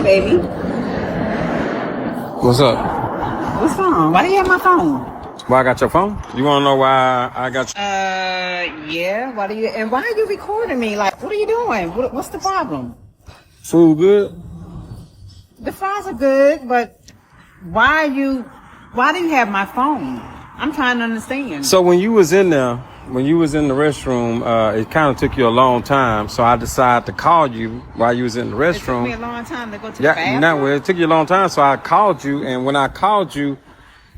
baby. What's up? What's wrong? Why do you have my phone? Why I got your phone? You want to know why I got you? Yeah. Why are you recording me? Like, what are you doing? What's the problem? Food good? The fries are good, but why do you have my phone? I'm trying to understand. So when you was in there, when you was in the restroom, it kind of took you a long time. So I decided to call you while you was in the restroom. It took me a long time to go to the bathroom. No, well, it took you a long time. So I called you, and when I called you,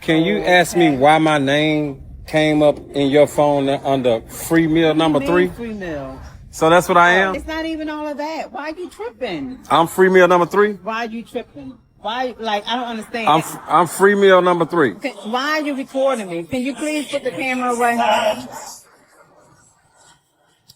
can you ask me why my name came up in your phone under free meal number 3? Free meal. So that's what I am? It's not even all of that. Why are you tripping? I'm free meal number 3? Why are you tripping? Why, like, I don't understand. I'm free meal number 3. Why are you recording me? Can you please put the camera away?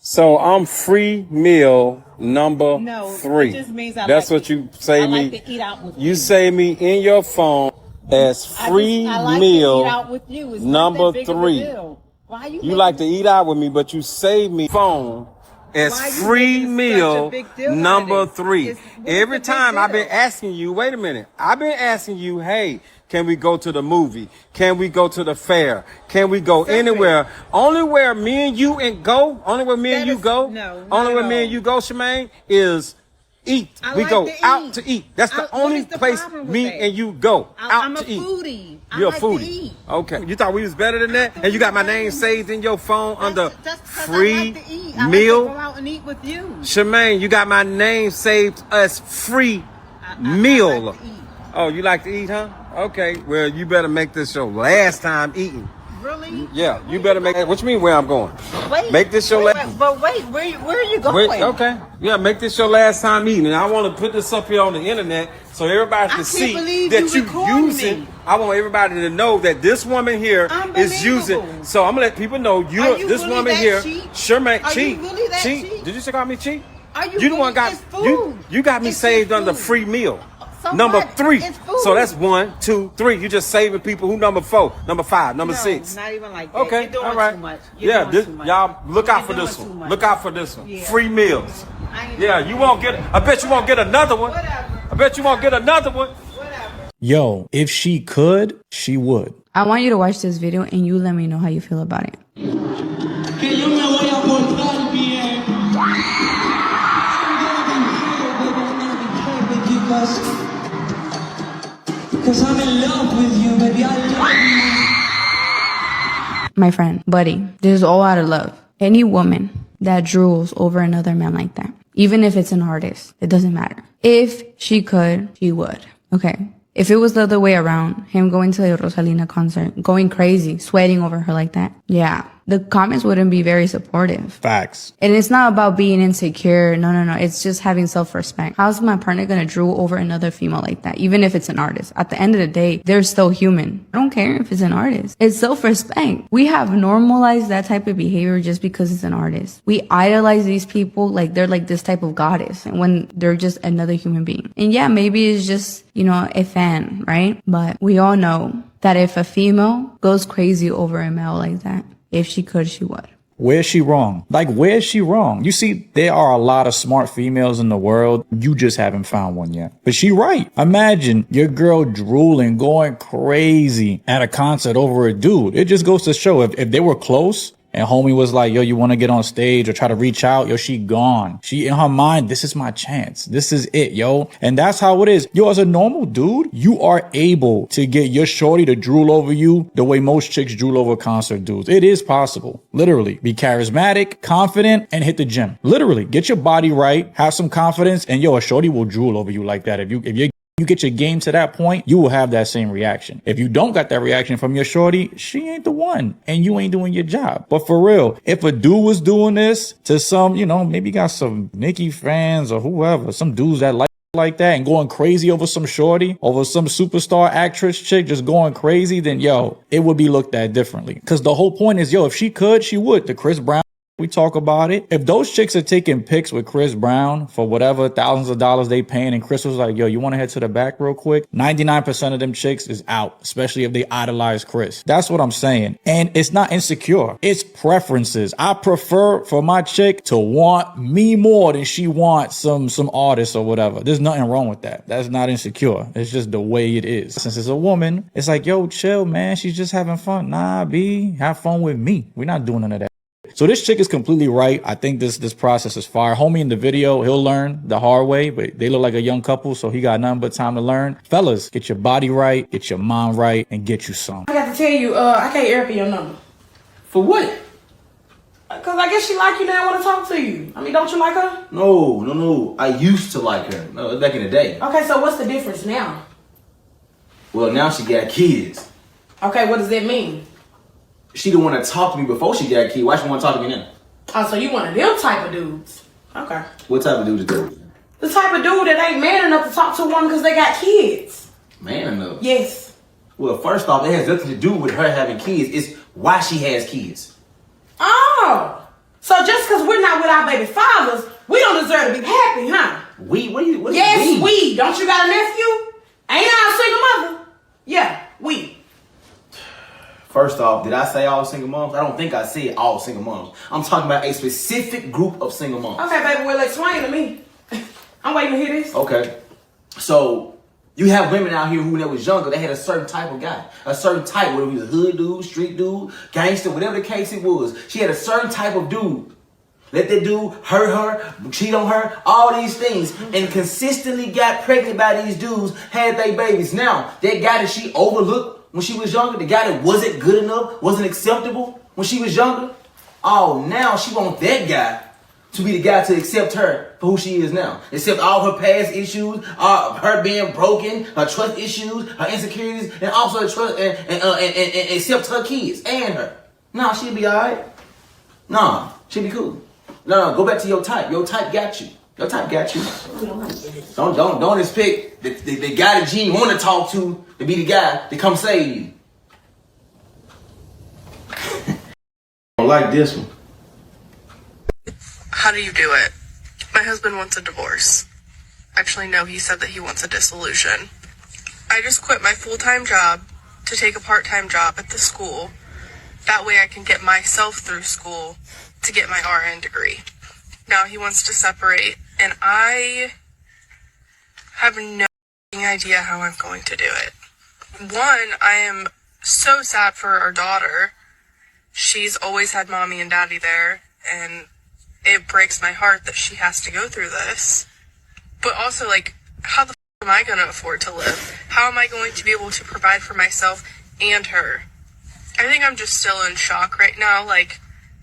So I'm free meal number 3. No, it just means That's what you say me. I like to eat out with you. You say me in your phone as free I like meal to eat out with you. It's number not that big of a 3. deal. Why You like to eat out with me, but you save me phone as free meal number 3. Every time I've been asking you, wait a minute, I've been asking you, hey, can we go to the movie? Can we go to the fair? Can we go anywhere? Only where me and you go, only where me and you go, only where me and you go, Shemaine, is eat. We go out to eat. That's the only place me and you go out to eat. I'm a foodie. You're a foodie. Okay. You thought we was better than that? And you got my name saved in your phone under free meal? I like to go out and eat with you. Shemaine, you got my name saved as free meal. I like to eat. Oh, you like to eat, huh? Okay. Well, you better make this your last time eating. Really? Yeah, you better make it. What you mean where I'm going? Wait. Make this your last. But wait, where are you going? Wait, okay. Yeah, make this your last time eating. And I want to put this up here on the internet so everybody can see that you using. I want everybody to know that this woman here is using. So I'm gonna let people know you this really woman that here. cheap? Sherman, Are cheat. you really that cheat. cheap? Did you call me cheat? Are you the one really- got it's food. you got me It's saved just under food. free meal. So number what? 3. It's food. So that's 1, 2, 3. You just saving people. Who number 4, number 5, number 6. Not even like that. Okay, You're doing all right. too much. Yeah, doing too much. y'all look out for You're this doing too one. much. Look out for this one. Yeah. Free meals. I ain't Yeah, you won't get. I bet you won't get another one. Whatever. I bet you won't get another one. Yo, if she could, she would. I want you to watch this video and you let me know how you feel about it. Que yo me voy a portar bien. Because I'm in love with you, baby. I love you. My friend, buddy, this is all out of love. Any woman that drools over another man like that, even if it's an artist, it doesn't matter. If she could, she would. Okay. If it was the other way around, him going to the Rosalina concert, going crazy, sweating over her like that, yeah, the comments wouldn't be very supportive. Facts. And it's not about being insecure. No. It's just having self-respect. How's my partner gonna drool over another female like that? Even if it's an artist. At the end of the day, they're still human. I don't care if it's an artist. It's self-respect. We have normalized that type of behavior just because it's an artist. We idolize these people like they're like this type of goddess, and when they're just another human being. And yeah, maybe it's just, a fan, right? But we all know that if a female goes crazy over a male like that, if she could, she would. Where's she wrong? Like, where's she wrong? You see, there are a lot of smart females in the world. You just haven't found one yet. But she right. Imagine your girl drooling, going crazy at a concert over a dude. It just goes to show if they were close, and homie was like, yo, you want to get on stage or try to reach out? Yo, she gone. She in her mind, this is my chance. This is it, yo. And that's how it is. Yo, as a normal dude, you are able to get your shorty to drool over you the way most chicks drool over concert dudes. It is possible. Literally. Be charismatic, confident, and hit the gym. Literally. Get your body right. Have some confidence. And yo, a shorty will drool over you like that. If you get your game to that point, you will have that same reaction. If you don't got that reaction from your shorty, she ain't the one and you ain't doing your job. But for real, if a dude was doing this to some, maybe got some Nicki fans or whoever, some dudes that like that and going crazy over some shorty, over some superstar actress chick just going crazy, then yo, it would be looked at differently. Because the whole point is, yo, if she could, she would. The Chris Brown We talk about it. If those chicks are taking pics with Chris Brown for whatever thousands of dollars they paying, and Chris was like, yo, you want to head to the back real quick? 99% of them chicks is out, especially if they idolize Chris. That's what I'm saying. And it's not insecure. It's preferences. I prefer for my chick to want me more than she wants some artist or whatever. There's nothing wrong with that. That's not insecure. It's just the way it is. Since it's a woman, it's like, yo, chill, man. She's just having fun. Nah, B, have fun with me. We're not doing none of that. So this chick is completely right. I think this process is fire. Homie in the video, he'll learn the hard way, but they look like a young couple, so he got nothing but time to learn. Fellas, get your body right, get your mind right, and get you some. I got to tell you, I can't air your number. For what? Cause I guess she like you now and want to talk to you. I mean, don't you like her? No. I used to like her. No, back in the day. Okay, so what's the difference now? Well, now she got kids. Okay, what does that mean? She didn't want to talk to me before she got kids. Why she want to talk to me now? Oh, so you one of them type of dudes. Okay. What type of dude is that? The type of dude that ain't man enough to talk to a woman because they got kids. Man enough? Yes. Well, first off, it has nothing to do with her having kids. It's why she has kids. Oh. So just because we're not with our baby fathers, we don't deserve to be happy, huh? We? What do you Yes, mean? we. Don't you got a nephew? Ain't I a single mother? Yeah, we. First off, did I say all single moms? I don't think I said all single moms. I'm talking about a specific group of single moms. Okay, baby, well, explain to me. I'm waiting to hear this. Okay. So, you have women out here who, when they was younger, they had a certain type of guy. A certain type, whether he was a hood dude, street dude, gangster, whatever the case it was. She had a certain type of dude. Let that dude hurt her, cheat on her, all these things. And consistently got pregnant by these dudes, had they babies. Now, that guy that she overlooked when she was younger, the guy that wasn't good enough, wasn't acceptable when she was younger. Oh, now she wants that guy to be the guy to accept her for who she is now. Accept all her past issues, her being broken, her trust issues, her insecurities, and also trust and accept her kids and her. Nah, she'll be alright. Nah, she'll be cool. No, go back to your type. Your type got you. Your type got you. Don't expect the guy that Gene want to talk to be the guy to come save you. I don't like this one. How do you do it? My husband wants a divorce. Actually, no, he said that he wants a dissolution. I just quit my full-time job to take a part-time job at the school. That way I can get myself through school to get my RN degree. Now he wants to separate, and I have no idea how I'm going to do it. One, I am so sad for our daughter. She's always had mommy and daddy there, and it breaks my heart that she has to go through this. But also, like, how the am I going to afford to live? How am I going to be able to provide for myself and her? I think I'm just still in shock right now. Like,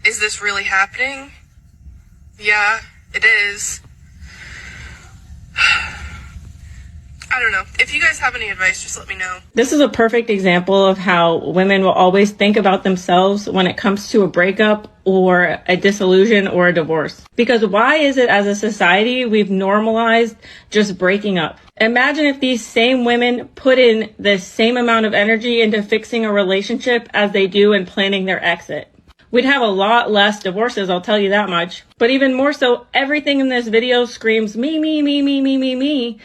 is this really happening? Yeah, it is. I don't know. If you guys have any advice, just let me know. This is a perfect example of how women will always think about themselves when it comes to a breakup or a dissolution or a divorce. Because why is it as a society we've normalized just breaking up? Imagine if these same women put in the same amount of energy into fixing a relationship as they do in planning their exit. We'd have a lot less divorces, I'll tell you that much. But even more so, everything in this video screams me,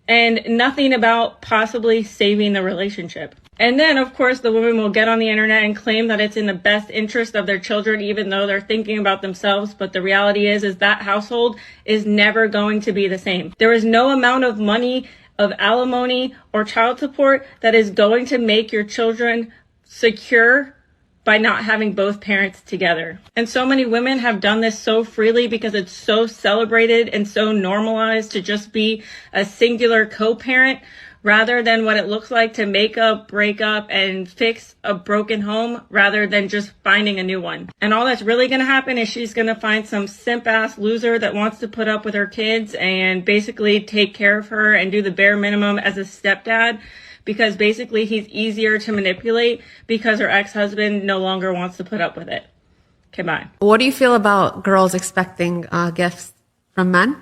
and nothing about possibly saving the relationship. And then, of course, the women will get on the internet and claim that it's in the best interest of their children, even though they're thinking about themselves. But the reality is that household is never going to be the same. There is no amount of money, of alimony, or child support that is going to make your children secure by not having both parents together. And so many women have done this so freely because it's so celebrated and so normalized to just be a singular co-parent rather than what it looks like to make up, break up, and fix a broken home rather than just finding a new one. And all that's really gonna happen is she's gonna find some simp-ass loser that wants to put up with her kids and basically take care of her and do the bare minimum as a stepdad, because basically he's easier to manipulate because her ex-husband no longer wants to put up with it. Okay, bye. What do you feel about girls expecting gifts from men?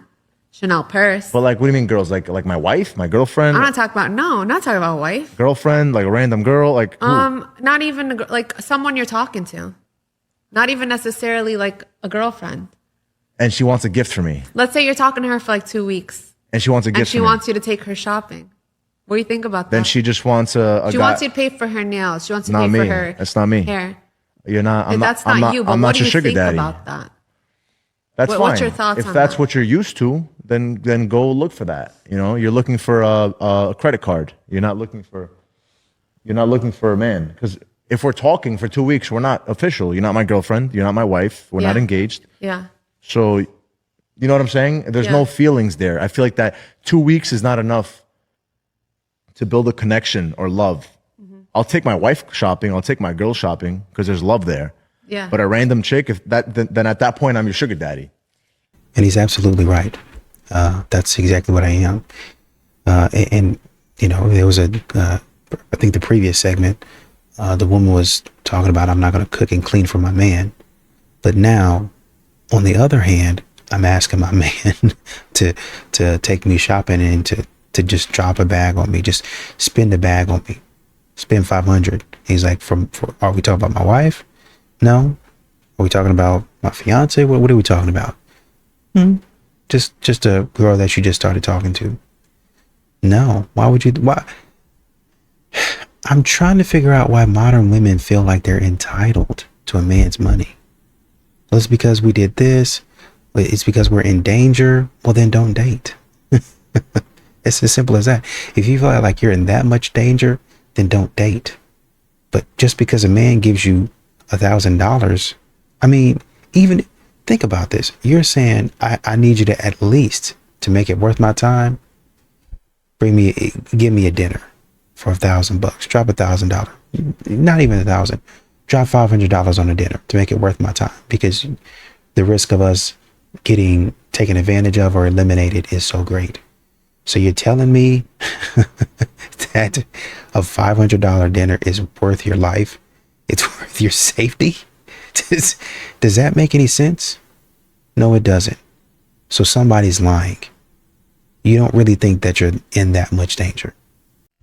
Chanel purse. But like, what do you mean girls? Like my wife, my girlfriend? I'm not talking about, not talking about wife. Girlfriend, like a random girl, like who? Not even like someone you're talking to. Not even necessarily like a girlfriend. And she wants a gift for me. Let's say you're talking to her for like 2 weeks. And she wants a And gift she for me. wants you to take her shopping. What do you think about that? Then she just wants a She guy. wants you to pay for her nails. She wants you to Not pay me. for her That's not me. hair. You're not. I'm That's not, not you, but I'm what not do your you sugar think daddy. about that? That's fine. What's your thoughts if on that's that? what you're used to, then go look for that. You know, you're looking for a credit card. You're not looking for a man. Because if we're talking for 2 weeks, we're not official. You're not my girlfriend. You're not my wife. We're not Yeah. engaged. Yeah. So, you know what I'm saying? There's Yeah. no feelings there. I feel like that 2 weeks is not enough to build a connection or love. Mm-hmm. I'll take my wife shopping. I'll take my girl shopping because there's love there. Yeah. But a random chick, then at that point, I'm your sugar daddy. And he's absolutely right. That's exactly what I am. And you know, there was I think the previous segment, the woman was talking about, I'm not going to cook and clean for my man. But now, on the other hand, I'm asking my man to take me shopping and to just drop a bag on me, just spend a bag on me, spend $500. He's like, are we talking about my wife? No. Are we talking about my fiance? What are we talking about? Just a girl that you just started talking to. No. Why? I'm trying to figure out why modern women feel like they're entitled to a man's money. Well, it's because we did this. It's because we're in danger. Well, then don't date. It's as simple as that. If you feel like you're in that much danger, then don't date. But just because a man gives you $1,000, I mean, even think about this. You're saying, I need you to, at least to make it worth my time, give me a dinner for $1,000. Drop $1,000. Not even $1,000. Drop $500 on a dinner to make it worth my time, because the risk of us getting taken advantage of or eliminated is so great. So you're telling me that a $500 dinner is worth your life? It's worth your safety? Does that make any sense? No, it doesn't. So somebody's lying. You don't really think that you're in that much danger.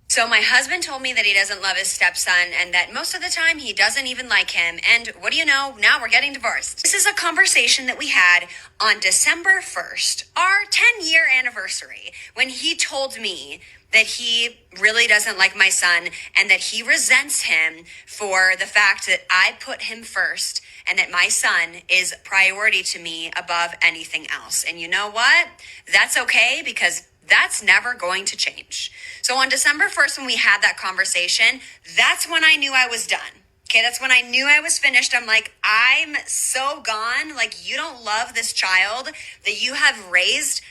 So my husband told me that he doesn't love his stepson and that most of the time he doesn't even like him. And what do you know? Now we're getting divorced. This is a conversation that we had on December 1st, our 10-year anniversary, when he told me that he really doesn't like my son and that he resents him for the fact that I put him first and that my son is priority to me above anything else. And you know what? That's okay, because that's never going to change. So on December 1st, when we had that conversation, that's when I knew I was done. Okay, that's when I knew I was finished. I'm like, I'm so gone. Like, you don't love this child that you have raised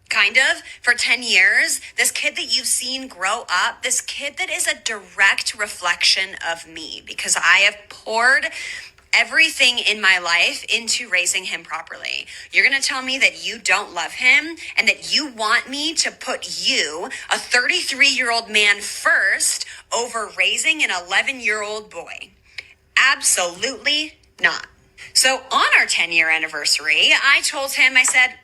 kind of for 10 years. This kid that you've seen grow up, this kid that is a direct reflection of me, because I have poured everything in my life into raising him properly. You're going to tell me that you don't love him and that you want me to put you, a 33-year-old man, first over raising an 11-year-old boy? Absolutely not. So on our 10-year anniversary, I told him, I said,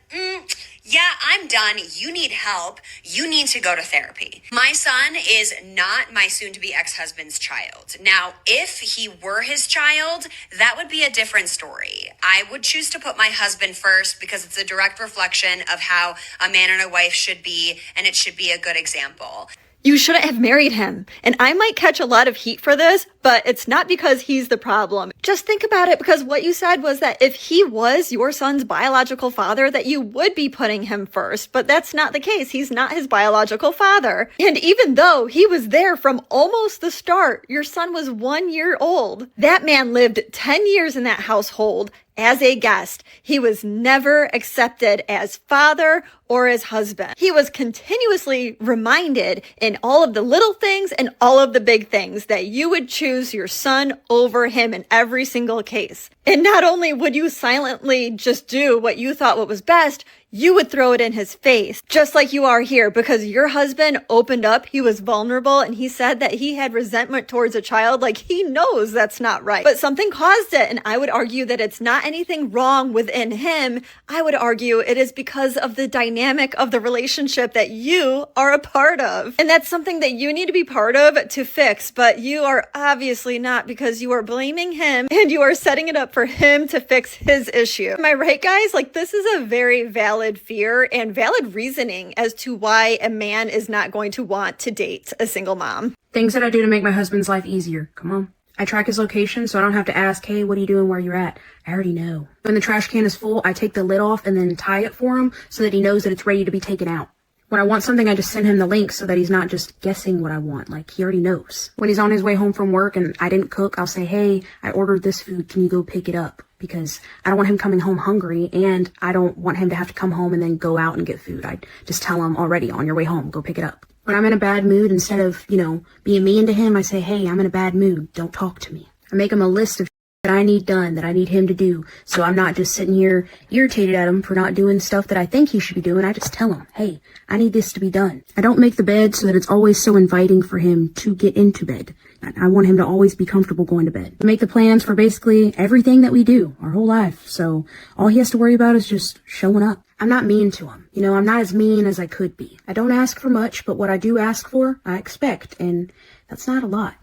yeah, I'm done. You need help. You need to go to therapy. My son is not my soon-to-be ex-husband's child. Now, if he were his child, that would be a different story. I would choose to put my husband first because it's a direct reflection of how a man and a wife should be, and it should be a good example. You shouldn't have married him. And I might catch a lot of heat for this, but it's not because he's the problem. Just think about it, because what you said was that if he was your son's biological father, that you would be putting him first. But that's not the case. He's not his biological father. And even though he was there from almost the start, your son was 1 year old. That man lived 10 years in that household as a guest. He was never accepted as father or as husband. He was continuously reminded in all of the little things and all of the big things that you would choose your son over him in every single case. And not only would you silently just do what you thought what was best, you would throw it in his face, just like you are here, because your husband opened up, he was vulnerable, and he said that he had resentment towards a child. Like, he knows that's not right, but something caused it. And I would argue that it's not anything wrong within him. I would argue it is because of the dynamic of the relationship that you are a part of. And that's something that you need to be part of to fix, but you are obviously not, because you are blaming him and you are setting it up for him to fix his issue. Am I right, guys? Like, this is a very valid fear and valid reasoning as to why a man is not going to want to date a single mom. Things that I do to make my husband's life easier. Come on. I track his location so I don't have to ask, hey, what are you doing, where you're at? I already know. When the trash can is full, I take the lid off and then tie it for him so that he knows that it's ready to be taken out. When I want something, I just send him the link so that he's not just guessing what I want. Like, he already knows. When he's on his way home from work and I didn't cook, I'll say, hey, I ordered this food. Can you go pick it up? Because I don't want him coming home hungry, and I don't want him to have to come home and then go out and get food. I just tell him already, on your way home, go pick it up. When I'm in a bad mood, instead of, being mean to him, I say, hey, I'm in a bad mood. Don't talk to me. I make him a list of that I need done, that I need him to do. So I'm not just sitting here irritated at him for not doing stuff that I think he should be doing. I just tell him, hey, I need this to be done. I don't make the bed so that it's always so inviting for him to get into bed. I want him to always be comfortable going to bed. I make the plans for basically everything that we do our whole life. So all he has to worry about is just showing up. I'm not mean to him. I'm not as mean as I could be. I don't ask for much, but what I do ask for, I expect. And that's not a lot,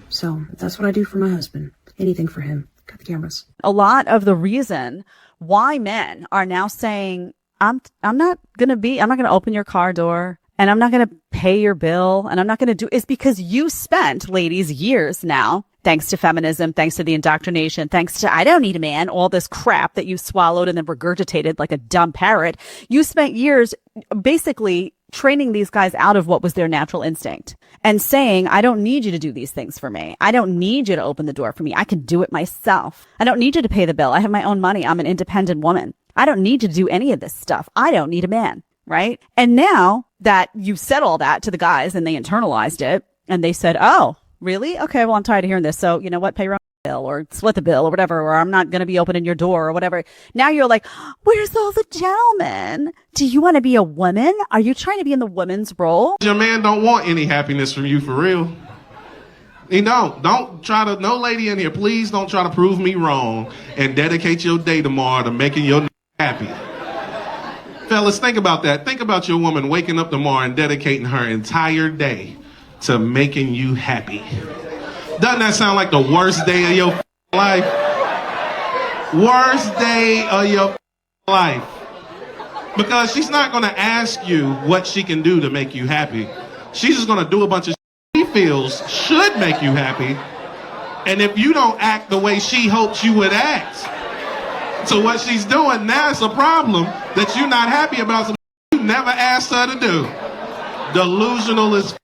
So that's what I do for my husband. Anything for him. Cut the cameras. A lot of the reason why men are now saying, I'm not going to open your car door, and I'm not going to pay your bill, and I'm not going to do, is because you spent, ladies, years now, thanks to feminism, thanks to the indoctrination, thanks to I don't need a man, all this crap that you swallowed and then regurgitated like a dumb parrot. You spent years basically training these guys out of what was their natural instinct and saying, I don't need you to do these things for me. I don't need you to open the door for me. I can do it myself. I don't need you to pay the bill. I have my own money. I'm an independent woman. I don't need you to do any of this stuff. I don't need a man. Right. And now that you said all that to the guys and they internalized it and they said, oh, really? Okay, well, I'm tired of hearing this. So you know what? Pay your own bill or split the bill or whatever, or I'm not going to be opening your door or whatever. Now you're like, where's all the gentlemen? Do you want to be a woman? Are you trying to be in the woman's role? Your man don't want any happiness from you for real. He don't try to, no lady in here, please don't try to prove me wrong and dedicate your day tomorrow to making your happy. Fellas, think about that. Think about your woman waking up tomorrow and dedicating her entire day to making you happy. Doesn't that sound like the worst day of your life? Worst day of your life. Because she's not going to ask you what she can do to make you happy. She's just going to do a bunch of shit she feels should make you happy. And if you don't act the way she hopes you would act, so what she's doing now is a problem that you're not happy about, some you never asked her to do. Delusional as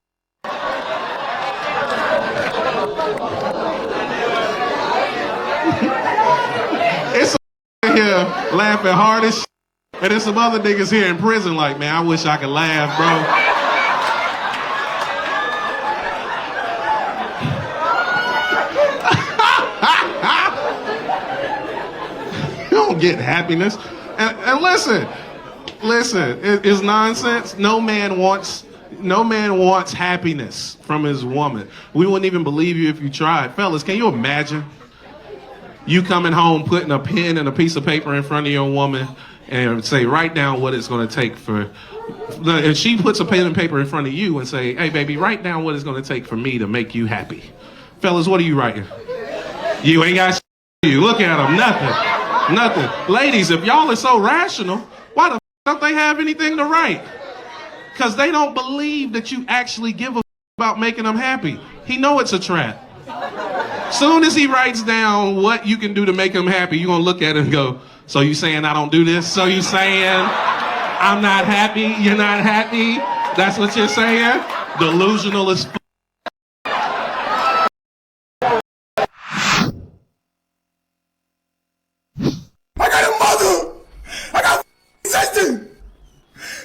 it's here laughing hard as shit, and there's some other niggas here in prison like, man, I wish I could laugh, bro. You don't get happiness. And listen, it's nonsense. No man wants happiness from his woman. We wouldn't even believe you if you tried. Fellas, can you imagine you coming home, putting a pen and a piece of paper in front of your woman and say, write down what it's going to take for, and she puts a pen and paper in front of you and say, hey baby, write down what it's going to take for me to make you happy. Fellas, what are you writing? You ain't got shit. You look at them, nothing. Ladies, if y'all are so rational, why the don't they have anything to write? Because they don't believe that you actually give a about making them happy. He know it's a trap. Soon as he writes down what you can do to make him happy, you're going to look at it and go, so you saying I don't do this? So you saying I'm not happy? You're not happy? That's what you're saying? Delusional as f***. I got a mother. I got a sister.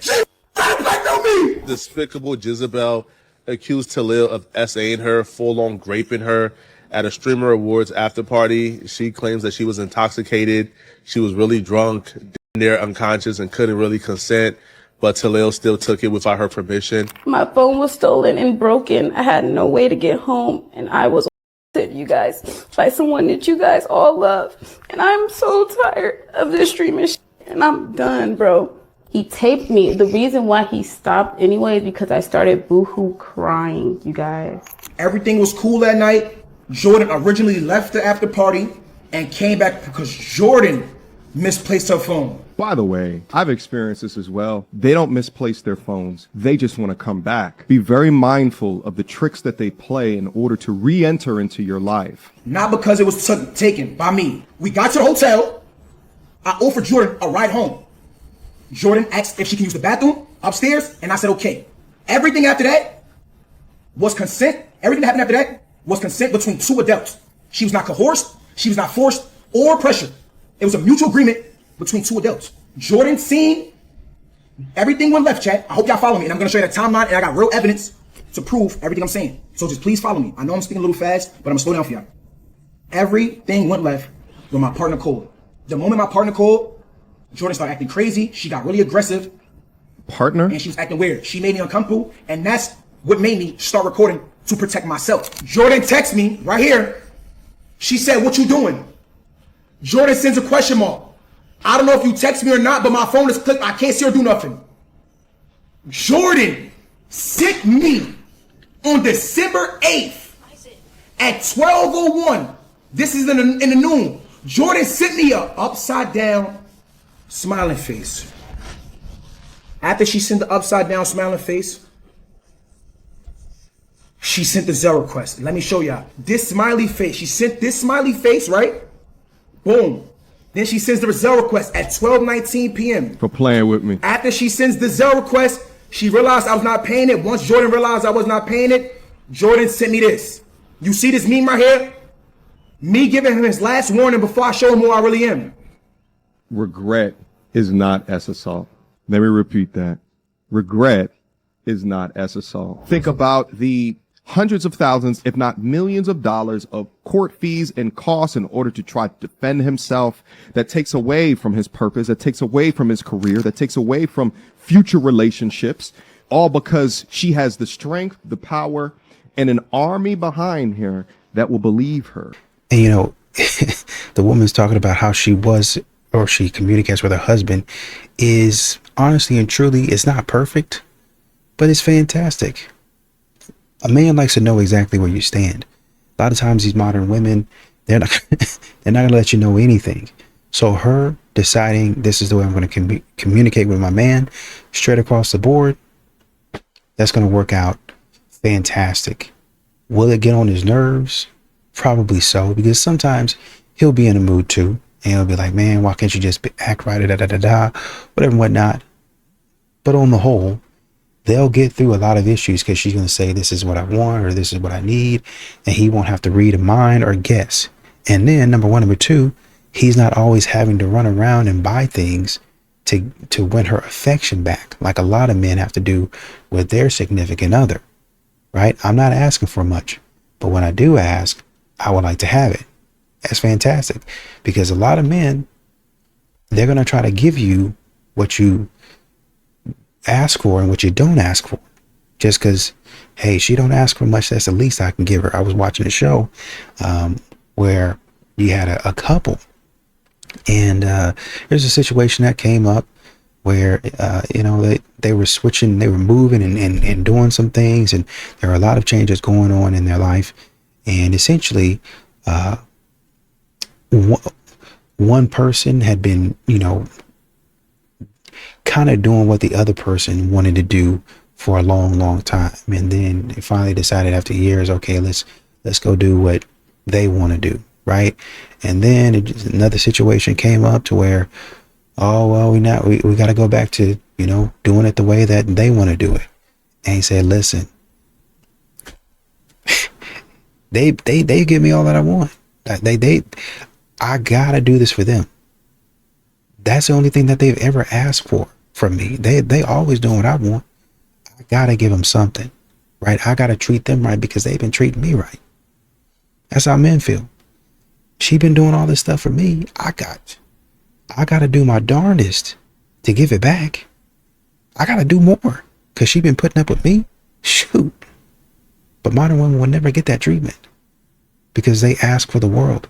She trying to black on me. Despicable Jezebel accused Talil of SAing her, full-on raping her at a Streamer Awards after party. She claims that she was intoxicated. She was really drunk, didn't there unconscious and couldn't really consent, but Talil still took it without her permission. My phone was stolen and broken. I had no way to get home, and I was you guys by someone that you guys all love. And I'm so tired of this streaming shit, and I'm done, bro. He taped me. The reason why he stopped anyway is because I started boohoo crying, you guys. Everything was cool that night. Jordan originally left the after party and came back because Jordan misplaced her phone. By the way, I've experienced this as well. They don't misplace their phones. They just want to come back. Be very mindful of the tricks that they play in order to re-enter into your life. Not because it was taken by me. We got to the hotel. I offered Jordan a ride home. Jordan asked if she can use the bathroom upstairs, and I said okay. Everything after that was consent. Everything that happened after that was consent between two adults. She was not coerced. She was not forced or pressured. It was a mutual agreement between two adults. Jordan seen everything went left, chat. I hope y'all follow me. And I'm going to show you the timeline, and I got real evidence to prove everything I'm saying. So just please follow me. I know I'm speaking a little fast, but I'm going to slow down for y'all. Everything went left when my partner called. The moment my partner called, Jordan started acting crazy. She got really aggressive. Partner? And she was acting weird. She made me uncomfortable, and that's what made me start recording to protect myself. Jordan texts me right here. She said, "What you doing?" Jordan sends a question mark. I don't know if you text me or not, but my phone is clicked. I can't see or do nothing. Jordan sent me on December 8th at 12:01. This is in the noon. Jordan sent me a upside down smiling face. After she sent the upside down smiling face, she sent the Zelle request. Let me show y'all. This smiley face. She sent this smiley face, right? Boom. Then she sends the Zelle request at 12:19 p.m. For playing with me. After she sends the Zelle request, she realized I was not paying it. Once Jordan realized I was not paying it, Jordan sent me this. You see this meme right here? Me giving him his last warning before I show him who I really am. Regret is not S assault. Let me repeat that. Regret is not S assault. Think about the hundreds of thousands, if not millions of dollars of court fees and costs in order to try to defend himself. That takes away from his purpose, that takes away from his career, that takes away from future relationships, all because she has the strength, the power, and an army behind her that will believe her. And you know, the woman's talking about how she was, or she communicates with her husband, is honestly and truly, it's not perfect, but it's fantastic. A man likes to know exactly where you stand. A lot of times these modern women, they're not gonna let you know anything. So her deciding this is the way I'm going to communicate with my man straight across the board, that's going to work out fantastic. Will it get on his nerves? Probably so, because sometimes he'll be in a mood too, and he'll be like, man, why can't you just act right, whatever and whatnot. But on the whole, they'll get through a lot of issues because she's going to say, this is what I want, or this is what I need. And he won't have to read a mind or guess. And then number one, number two, he's not always having to run around and buy things to win her affection back, like a lot of men have to do with their significant other, right? I'm not asking for much, but when I do ask, I would like to have it. That's fantastic, because a lot of men, they're going to try to give you what you ask for and what you don't ask for, just because, hey, she don't ask for much, that's the least I can give her. I was watching a show where you had a couple, and there's a situation that came up where they were switching, they were moving and doing some things, and there were a lot of changes going on in their life, and essentially one person had been kind of doing what the other person wanted to do for a long time, and then they finally decided after years, okay, let's go do what they want to do, right? And then another situation came up to where, oh well, we got to go back to doing it the way that they want to do it. And he said, listen, they give me all that I want. I gotta do this for them. That's the only thing that they've ever asked for from me. They always doing what I want. I gotta give them something, right? I gotta treat them right because they've been treating me right. That's how men feel. She been doing all this stuff for me. I got I got to do my darndest to give it back. I got to do more because she been putting up with me. Shoot. But modern women will never get that treatment because they ask for the world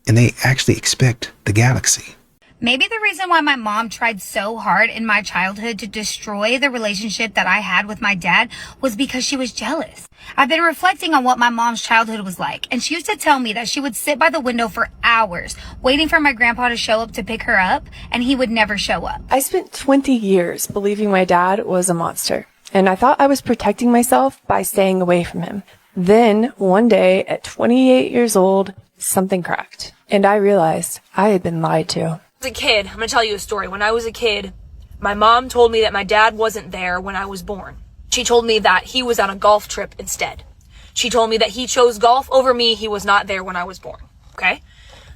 and they actually expect the galaxy. Maybe the reason why my mom tried so hard in my childhood to destroy the relationship that I had with my dad was because she was jealous. I've been reflecting on what my mom's childhood was like, and she used to tell me that she would sit by the window for hours waiting for my grandpa to show up to pick her up, and he would never show up. I spent 20 years believing my dad was a monster, and I thought I was protecting myself by staying away from him. Then, one day, at 28 years old, something cracked, and I realized I had been lied to. As a kid, I'm gonna tell you a story. When I was a kid, my mom told me that my dad wasn't there when I was born. She told me that he was on a golf trip instead. She told me that he chose golf over me. He was not there when I was born. Okay?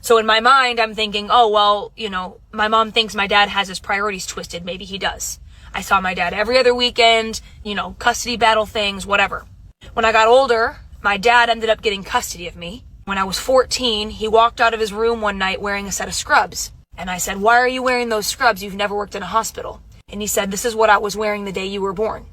So in my mind, I'm thinking, oh, well, you know, my mom thinks my dad has his priorities twisted. Maybe he does. I saw my dad every other weekend, you know, custody battle things, whatever. When I got older, my dad ended up getting custody of me. When I was 14, he walked out of his room one night wearing a set of scrubs. And I said, why are you wearing those scrubs? You've never worked in a hospital. And he said, this is what I was wearing the day you were born.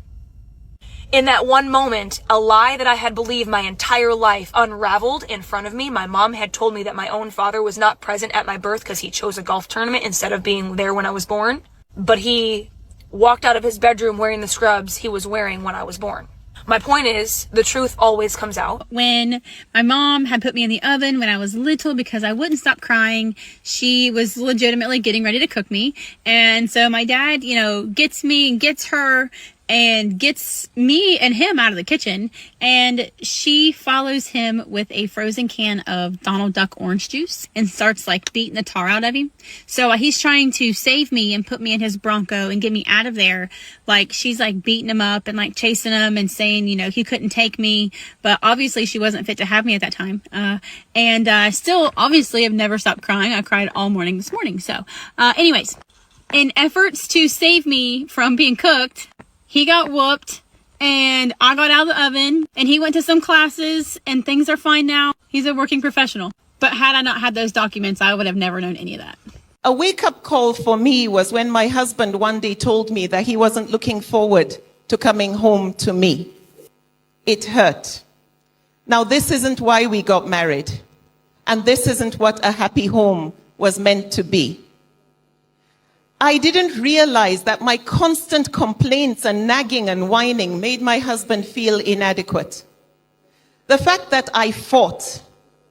In that one moment, a lie that I had believed my entire life unraveled in front of me. My mom had told me that my own father was not present at my birth because he chose a golf tournament instead of being there when I was born. But he walked out of his bedroom wearing the scrubs he was wearing when I was born. My point is, the truth always comes out. When my mom had put me in the oven when I was little because I wouldn't stop crying, she was legitimately getting ready to cook me. And so my dad, you know, gets me and gets her and gets me and him out of the kitchen, and she follows him with a frozen can of Donald Duck orange juice and starts like beating the tar out of him. So he's trying to save me and put me in his Bronco and get me out of there. Like, she's like beating him up and like chasing him and saying, you know, he couldn't take me, but obviously she wasn't fit to have me at that time. And still obviously have never stopped crying. I cried all morning this morning. So anyways, in efforts to save me from being cooked, he got whooped, and I got out of the oven, and he went to some classes, and things are fine now. He's a working professional. But had I not had those documents, I would have never known any of that. A wake-up call for me was when my husband one day told me that he wasn't looking forward to coming home to me. It hurt. Now, this isn't why we got married, and this isn't what a happy home was meant to be. I didn't realize that my constant complaints and nagging and whining made my husband feel inadequate. The fact that I fought,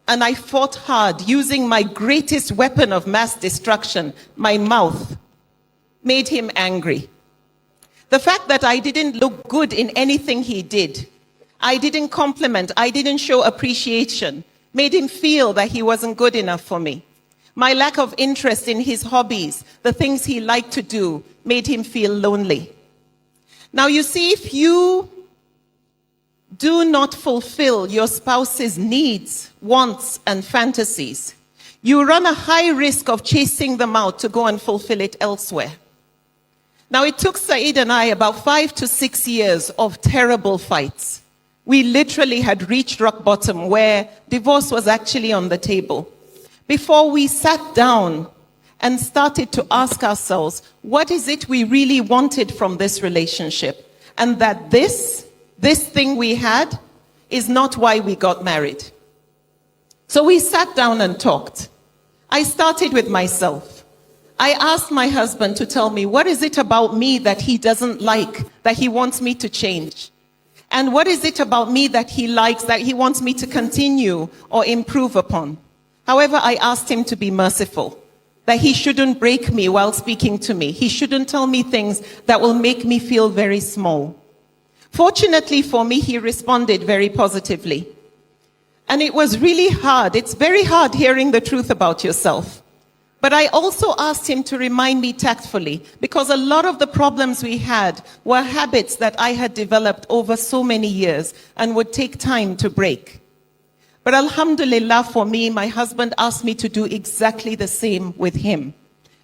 and I fought hard, using my greatest weapon of mass destruction, my mouth, made him angry. The fact that I didn't look good in anything he did, I didn't compliment, I didn't show appreciation, made him feel that he wasn't good enough for me. My lack of interest in his hobbies, the things he liked to do, made him feel lonely. Now, you see, if you do not fulfill your spouse's needs, wants, and fantasies, you run a high risk of chasing them out to go and fulfill it elsewhere. Now, it took Saeed and I about 5 to 6 years of terrible fights. We literally had reached rock bottom where divorce was actually on the table. Before we sat down and started to ask ourselves, what is it we really wanted from this relationship? And that this thing we had is not why we got married. So we sat down and talked. I started with myself. I asked my husband to tell me, what is it about me that he doesn't like, that he wants me to change? And what is it about me that he likes, that he wants me to continue or improve upon? However, I asked him to be merciful, that he shouldn't break me while speaking to me. He shouldn't tell me things that will make me feel very small. Fortunately for me, he responded very positively. And it was really hard. It's very hard hearing the truth about yourself. But I also asked him to remind me tactfully, because a lot of the problems we had were habits that I had developed over so many years and would take time to break. But alhamdulillah for me, my husband asked me to do exactly the same with him.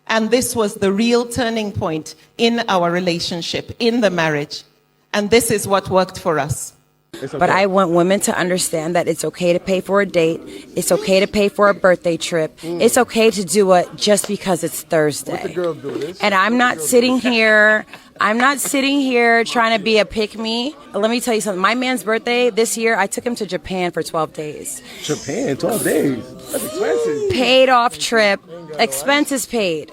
And this was the real turning point in our relationship, in the marriage. And this is what worked for us. But I want women to understand that it's okay to pay for a date. It's okay to pay for a birthday trip. It's okay to do it just because it's Thursday. And I'm not sitting here trying to be a pick-me. Let me tell you something. My man's birthday this year, I took him to Japan for 12 days. Japan, 12 days. That's expensive. Paid off trip, expenses paid.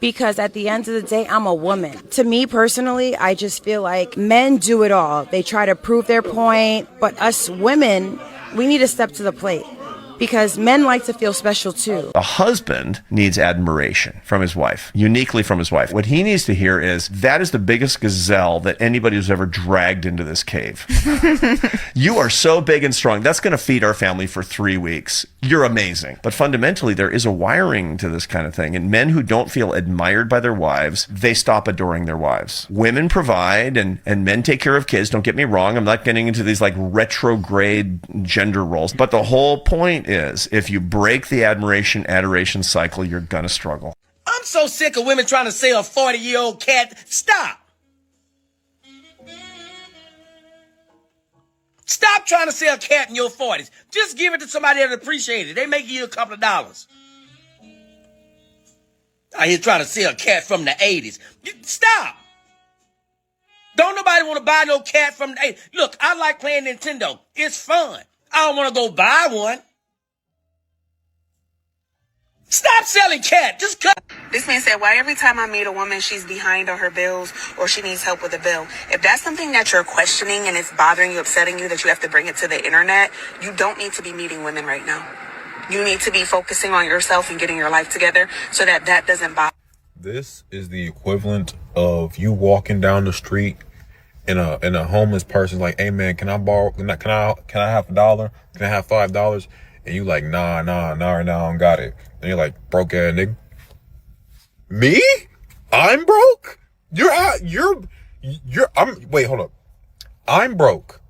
Because at the end of the day, I'm a woman. To me personally, I just feel like men do it all. They try to prove their point, but us women, we need to step to the plate. Because men like to feel special too. A husband needs admiration from his wife, uniquely from his wife. What he needs to hear is, that is the biggest gazelle that anybody who's ever dragged into this cave. You are so big and strong. That's going to feed our family for 3 weeks. You're amazing. But fundamentally, there is a wiring to this kind of thing. And men who don't feel admired by their wives, they stop adoring their wives. Women provide and men take care of kids. Don't get me wrong. I'm not getting into these like retrograde gender roles. But the whole point is, if you break the adoration cycle, you're gonna struggle. I'm so sick of women trying to sell a 40-year-old cat. Stop. Stop trying to sell a cat in your 40s. Just give it to somebody that appreciates it. They may give you a couple of dollars. Out here trying to sell a cat from the 80s. Stop. Don't nobody want to buy no cat from the 80s. Look, I like playing Nintendo. It's fun. I don't want to go buy one. Stop selling cat. Just cut. This man said, why every time I meet a woman, she's behind on her bills or she needs help with a bill? If that's something that you're questioning and it's bothering you, upsetting you, that you have to bring it to the internet, you don't need to be meeting women right now. You need to be focusing on yourself and getting your life together so that that doesn't bother. This is the equivalent of you walking down the street and a homeless person like, hey man, can I borrow? Can I have $1? Can I have $5? And you like, nah, I don't got it. And you're like, broke ass nigga. Me? I'm broke? Wait, hold up. I'm broke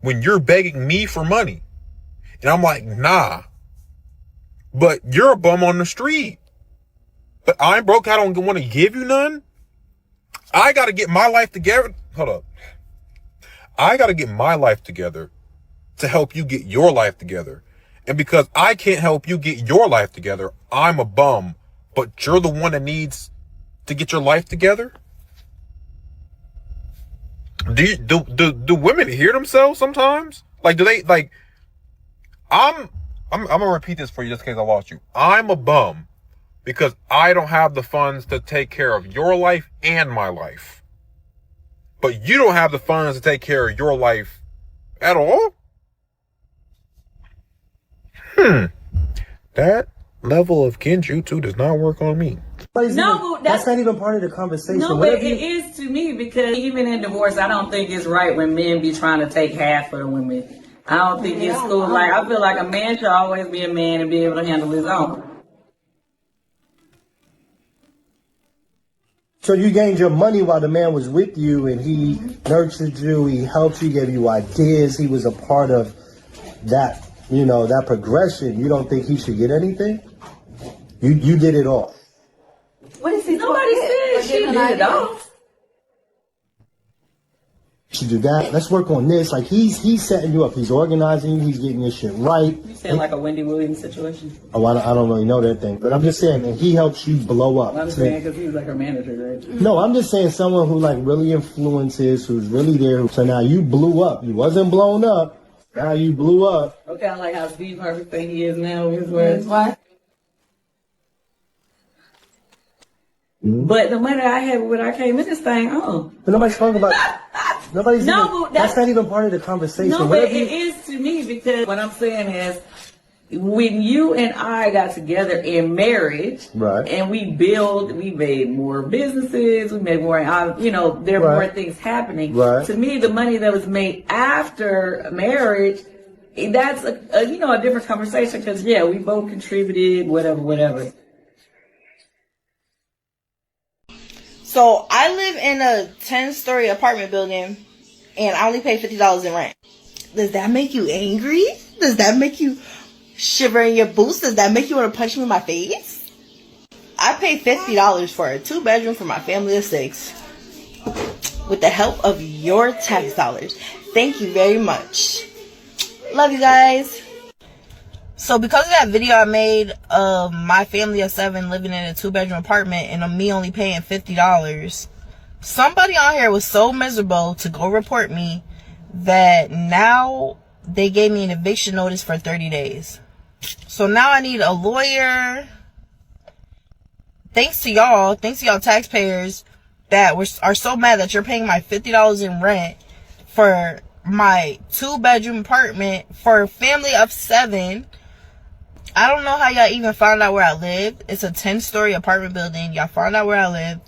when you're begging me for money. And I'm like, nah. But you're a bum on the street. But I'm broke. I don't want to give you none. I got to get my life together. Hold up. I got to get my life together to help you get your life together. And because I can't help you get your life together, I'm a bum, but you're the one that needs to get your life together? Do women hear themselves sometimes? Like, do they, like, I'm gonna repeat this for you just in case I lost you. I'm a bum because I don't have the funds to take care of your life and my life. But you don't have the funds to take care of your life at all? That level of kinjutsu does not work on me. No, that's not even part of the conversation. No, but it is to me, because even in divorce, I don't think it's right when men be trying to take half for the women. I don't think it's cool. Like, I feel like a man should always be a man and be able to handle his own. So you gained your money while the man was with you, and he nurtured you, he helped you, gave you ideas, he was a part of that. You know, that progression. You don't think he should get anything? You did it all. What is he? Nobody said she did it all. You should do that. Let's work on this. Like, he's setting you up. He's organizing you. He's getting your shit right. You said like a Wendy Williams situation? Oh, I don't really know that thing. But I'm just saying, and he helps you blow up. I'm saying because he was like her manager, right? No, I'm just saying someone who like really influences, who's really there. So now you blew up. You wasn't blown up. Now you blew up. Okay, I like how Steve Harvey think he is now with his words. Why? But the money I had when I came in this thing, But nobody's talking about. Nobody's. No, even, that's not even part of the conversation. No, but it is to me, because what I'm saying is, when you and I got together in marriage, right, and we made more businesses, we made more, there were more things happening. Right. To me, the money that was made after marriage, that's a different conversation, because we both contributed, whatever. So I live in a 10-story apartment building, and I only pay $50 in rent. Does that make you angry? Does that make you shiver in your boots? Does that make you want to punch me in my face? I pay $50 for a 2-bedroom for my family of 6. with the help of your tax dollars. Thank you very much. Love you guys. So because of that video I made of my family of 7 living in a 2-bedroom apartment and me only paying $50, somebody on here was so miserable to go report me that now they gave me an eviction notice for 30 days. So now I need a lawyer. Thanks to y'all taxpayers that are so mad that you're paying my $50 in rent for my 2-bedroom apartment for a family of 7. I don't know how y'all even found out where I live. It's a 10-story apartment building. Y'all found out where I live.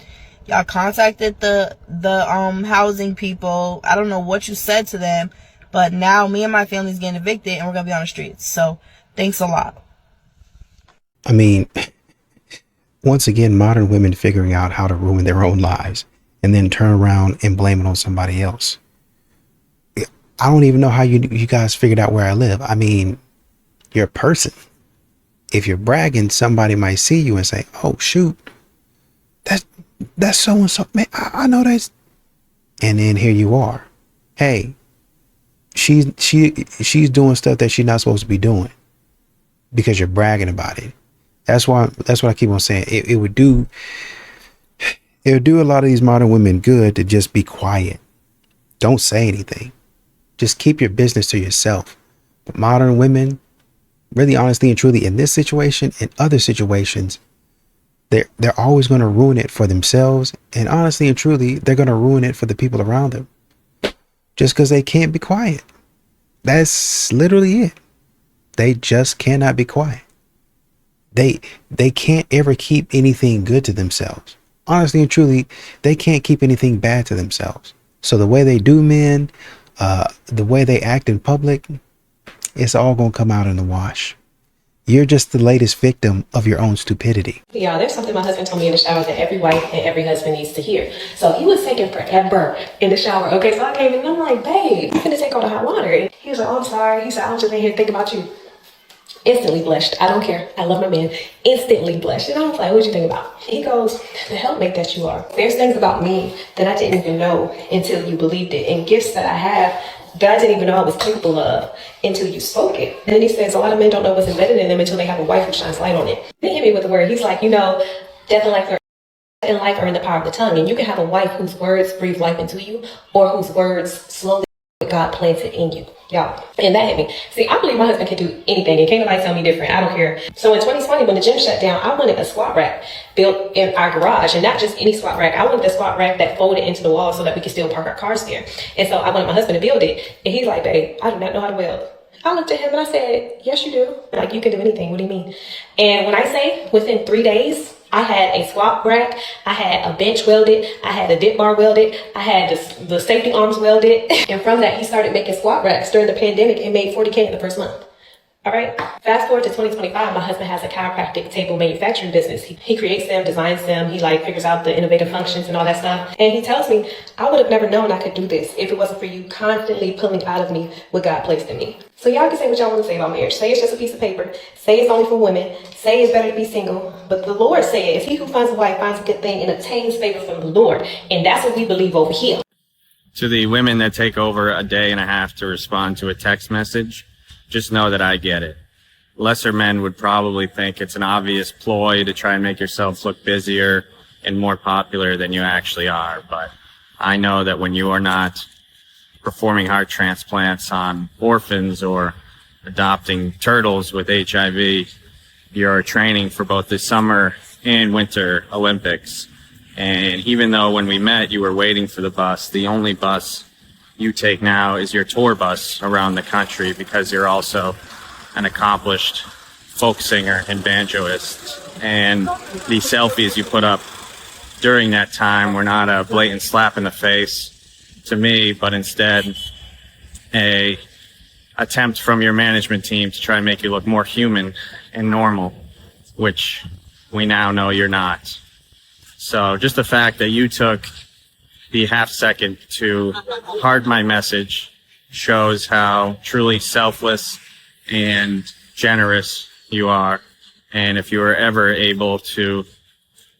Y'all contacted the housing people. I don't know what you said to them, but now me and my family's getting evicted and we're gonna be on the streets. So thanks a lot. I mean, once again, modern women figuring out how to ruin their own lives and then turn around and blame it on somebody else. I don't even know how you guys figured out where I live. I mean, you're a person. If you're bragging, somebody might see you and say, "Oh shoot, that's so and so, man. I know that's." And then here you are. Hey, she's doing stuff that she's not supposed to be doing because you're bragging about it. That's what I keep on saying. It would do a lot of these modern women good to just be quiet. Don't say anything. Just keep your business to yourself. But modern women, really honestly and truly, in this situation and other situations, they're always going to ruin it for themselves, and honestly and truly, they're going to ruin it for the people around them just because they can't be quiet. That's literally it. They just cannot be quiet. They can't ever keep anything good to themselves. Honestly and truly, they can't keep anything bad to themselves. So the way they do men, the way they act in public, it's all going to come out in the wash. You're just the latest victim of your own stupidity. Y'all, there's something my husband told me in the shower that every wife and every husband needs to hear. So he was taking forever in the shower. Okay, so I came in and I'm like, babe, I'm gonna take all the hot water. And he was like, oh, I'm sorry. He said, I was just in here thinking about you. Instantly blushed. I don't care. I love my man. Instantly blushed. And I was like, what'd you think about? He goes, the helpmate that you are. There's things about me that I didn't even know until you believed it. And gifts that I have that I didn't even know I was capable of until you spoke it. And then he says, a lot of men don't know what's embedded in them until they have a wife who shines light on it. He hit me with the word. He's like, death and life are in the power of the tongue. And you can have a wife whose words breathe life into you, or whose words slowly God planted in you. Y'all. And that hit me. See, I believe my husband can do anything, and can't nobody tell me different. I don't care. So in 2020, when the gym shut down, I wanted a squat rack built in our garage, and not just any squat rack. I wanted the squat rack that folded into the wall so that we could still park our cars there. And so I wanted my husband to build it. And he's like, babe, I do not know how to weld. I looked at him and I said, yes, you do. Like, you can do anything. What do you mean? And when I say within 3 days, I had a squat rack, I had a bench welded, I had a dip bar welded, I had the safety arms welded. And from that, he started making squat racks during the pandemic and made $40K in the first month. All right. Fast forward to 2025, my husband has a chiropractic table manufacturing business. He creates them, designs them. He figures out the innovative functions and all that stuff. And he tells me, I would have never known I could do this if it wasn't for you constantly pulling out of me what God placed in me. So y'all can say what y'all want to say about marriage. Say it's just a piece of paper. Say it's only for women. Say it's better to be single. But the Lord said, if he who finds a wife finds a good thing and obtains favor from the Lord. And that's what we believe over here. To the women that take over a day and a half to respond to a text message, just know that I get it. Lesser men would probably think it's an obvious ploy to try and make yourself look busier and more popular than you actually are. But I know that when you are not performing heart transplants on orphans or adopting turtles with HIV, you're training for both the summer and winter Olympics. And even though when we met you were waiting for the bus, the only bus you take now is your tour bus around the country, because you're also an accomplished folk singer and banjoist. And the selfies you put up during that time were not a blatant slap in the face to me, but instead a attempt from your management team to try and make you look more human and normal, which we now know you're not. So just the fact that you took the half second to heart my message shows how truly selfless and generous you are. And if you were ever able to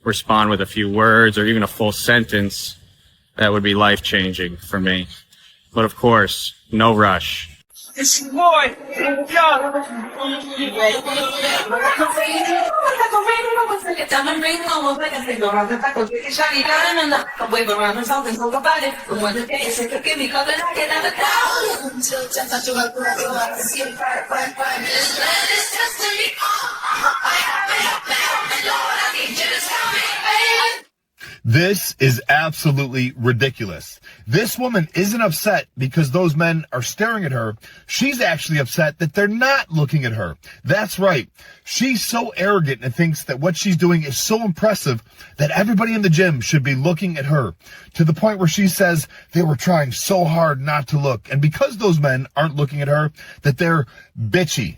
respond with a few words or even a full sentence that would be life-changing for me. But of course, no rush. It's your boy, This is absolutely ridiculous. This woman isn't upset because those men are staring at her. She's actually upset that they're not looking at her. That's right. She's so arrogant and thinks that what she's doing is so impressive that everybody in the gym should be looking at her, to the point where she says they were trying so hard not to look. And because those men aren't looking at her, that they're bitchy.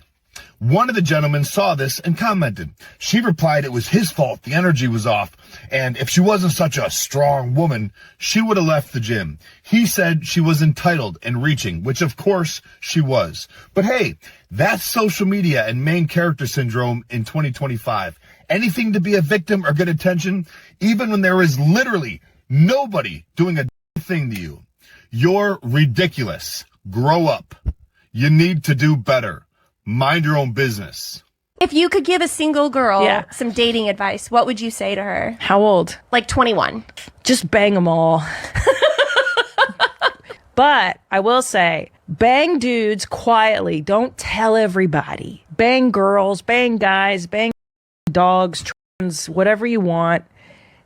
One of the gentlemen saw this and commented. She replied it was his fault, the energy was off, and if she wasn't such a strong woman, she would have left the gym. He said she was entitled and reaching, which of course she was. But hey, that's social media and main character syndrome in 2025. Anything to be a victim or get attention, even when there is literally nobody doing a thing to you. You're ridiculous. Grow up. You need to do better. Mind your own business. If you could give a single girl some dating advice, what would you say to her? How old? Like 21. Just bang them all. But I will say, bang dudes quietly. Don't tell everybody. Bang girls, bang guys, bang dogs, trans, whatever you want.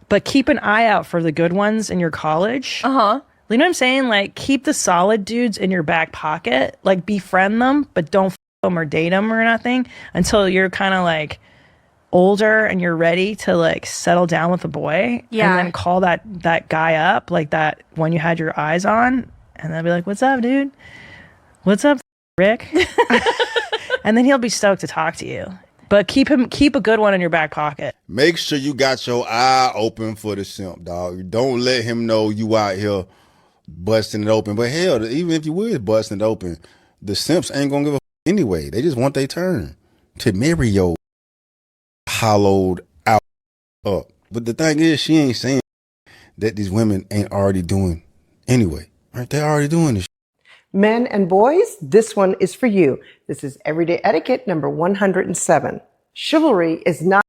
But keep an eye out for the good ones in your college. Uh-huh. You know what I'm saying? Like, keep the solid dudes in your back pocket. Like, befriend them, but don't them or date them or nothing until you're kind of like older and you're ready to like settle down with a boy. Yeah. And then call that guy up, like that one you had your eyes on, and then be like, "What's up, dude? What's up, Rick?" And then he'll be stoked to talk to you. But keep a good one in your back pocket. Make sure you got your eye open for the simp, dog. Don't let him know you out here busting it open. But hell, even if you was busting it open, the simps ain't gonna give a anyway. They just want their turn to marry your hollowed out up. But the thing is, she ain't saying that these women ain't already doing anyway. Right? They're already doing this. Men and boys, this one is for you. This is Everyday Etiquette number 107. Chivalry is not,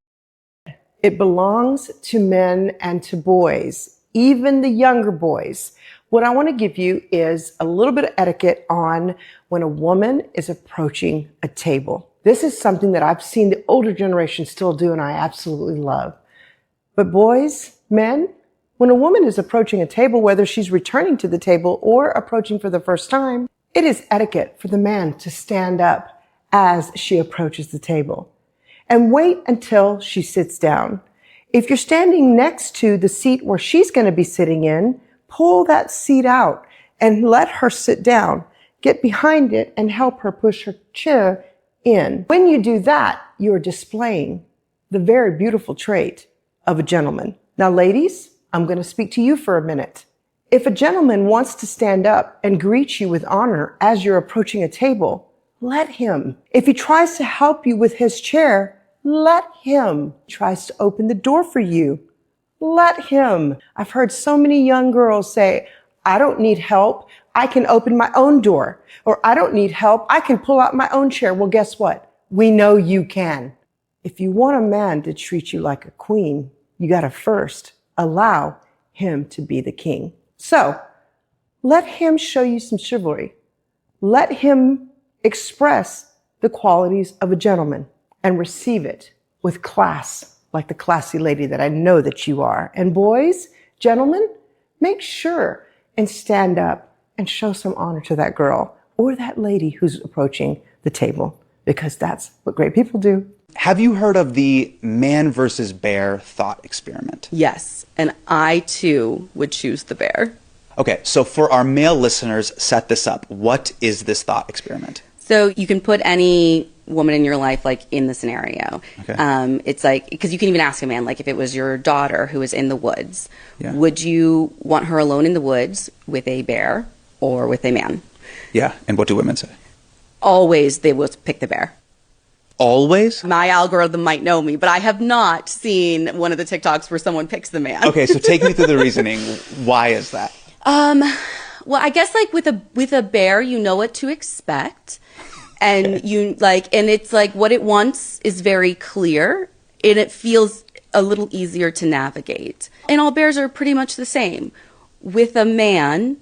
it belongs to men and to boys, even the younger boys. What I want to give you is a little bit of etiquette on when a woman is approaching a table. This is something that I've seen the older generation still do, and I absolutely love. But boys, men, when a woman is approaching a table, whether she's returning to the table or approaching for the first time, it is etiquette for the man to stand up as she approaches the table and wait until she sits down. If you're standing next to the seat where she's going to be sitting in, pull that seat out and let her sit down. Get behind it and help her push her chair in. When you do that, you're displaying the very beautiful trait of a gentleman. Now, ladies, I'm going to speak to you for a minute. If a gentleman wants to stand up and greet you with honor as you're approaching a table, let him. If he tries to help you with his chair, let him. He tries to open the door for you, let him. I've heard so many young girls say, "I don't need help. I can open my own door." Or, "I don't need help. I can pull out my own chair." Well, guess what? We know you can. If you want a man to treat you like a queen, you got to first allow him to be the king. So let him show you some chivalry. Let him express the qualities of a gentleman and receive it with class, like the classy lady that I know that you are. And boys, gentlemen, make sure and stand up and show some honor to that girl or that lady who's approaching the table, because that's what great people do. Have you heard of the man versus bear thought experiment? Yes, and I too would choose the bear. Okay, so for our male listeners, set this up. What is this thought experiment? So you can put any woman in your life like in the scenario. Okay. It's like, because you can even ask a man, like if it was your daughter who is in the woods, Yeah. would you want her alone in the woods with a bear or with a man? Yeah, and what do women say? Always they will pick the bear. Always? My algorithm might know me, but I have not seen one of the TikToks where someone picks the man. Okay, so take me through the reasoning. Why is that? Well, I guess like with a bear, you know what to expect. And and it's like what it wants is very clear and it feels a little easier to navigate. And all bears are pretty much the same. With a man,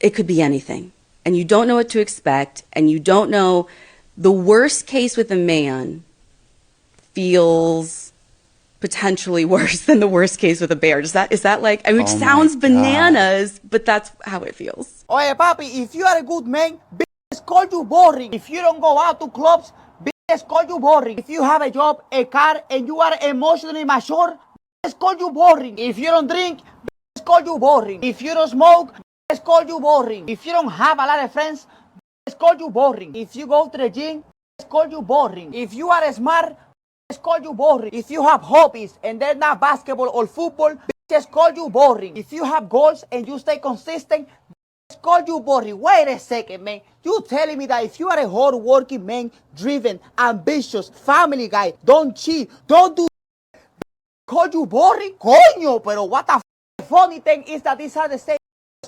it could be anything. And you don't know what to expect, and you don't know. The worst case with a man feels potentially worse than the worst case with a bear. Is that like, I mean, it sounds bananas, but that's how it feels. Oye, papi, if you are a good man, bitches call you boring. If you don't go out to clubs, bitches call you boring. If you have a job, a car, and you are emotionally mature, bitches call you boring. If you don't drink, bitches call you boring. If you don't smoke, bitches call you boring. If you don't have a lot of friends, bitches call you boring. If you go to the gym, bitches call you boring. If you are smart, bitches call you boring. If you have hobbies and they're not basketball or football, bitches call you boring. If you have goals and you stay consistent, bitches call you boring. Wait a second, man. You telling me that if you are a hard-working man, driven, ambitious, family guy, don't cheat, don't do, call you boring? Coño, pero what the funny thing is that these are the same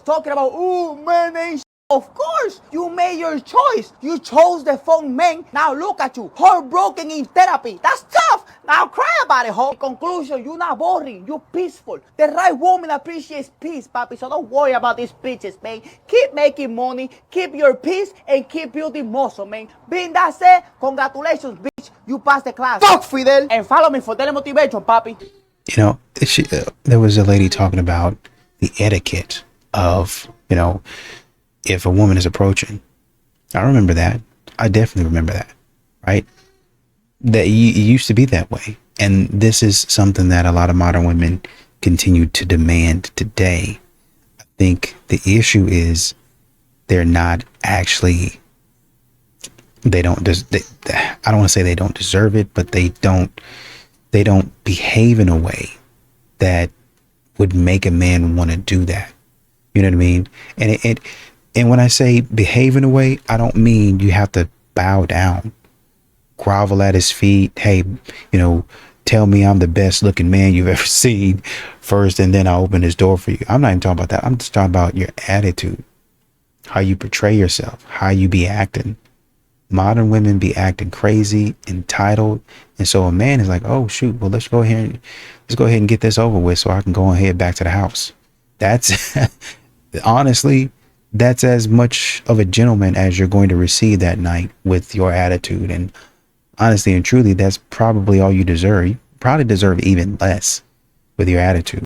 talking about, ooh, man, ain't. Of course, you made your choice. You chose the phone, man. Now look at you, heartbroken in therapy. That's tough. Now cry about it, ho. In conclusion, you're not boring. You're peaceful. The right woman appreciates peace, papi. So don't worry about these bitches, man. Keep making money, keep your peace, and keep building muscle, man. Being that said, congratulations, bitch. You passed the class. Fuck, Fidel. And follow me for daily motivation, papi. You know, there was a lady talking about the etiquette of, you know, if a woman is approaching. I remember that. I definitely remember that, right? That it used to be that way. And this is something that a lot of modern women continue to demand today. I think the issue is they're not actually, I don't want to say they don't deserve it, but they don't behave in a way that would make a man want to do that. You know what I mean? And when I say behave in a way, I don't mean you have to bow down, grovel at his feet. Hey, you know, tell me I'm the best looking man you've ever seen first, and then I'll open his door for you. I'm not even talking about that. I'm just talking about your attitude, how you portray yourself, how you be acting. Modern women be acting crazy, entitled. And so a man is like, oh, shoot, well, let's go ahead and get this over with so I can go ahead back to the house. That's honestly, that's as much of a gentleman as you're going to receive that night with your attitude. And honestly and truly, that's probably all you deserve. You probably deserve even less with your attitude.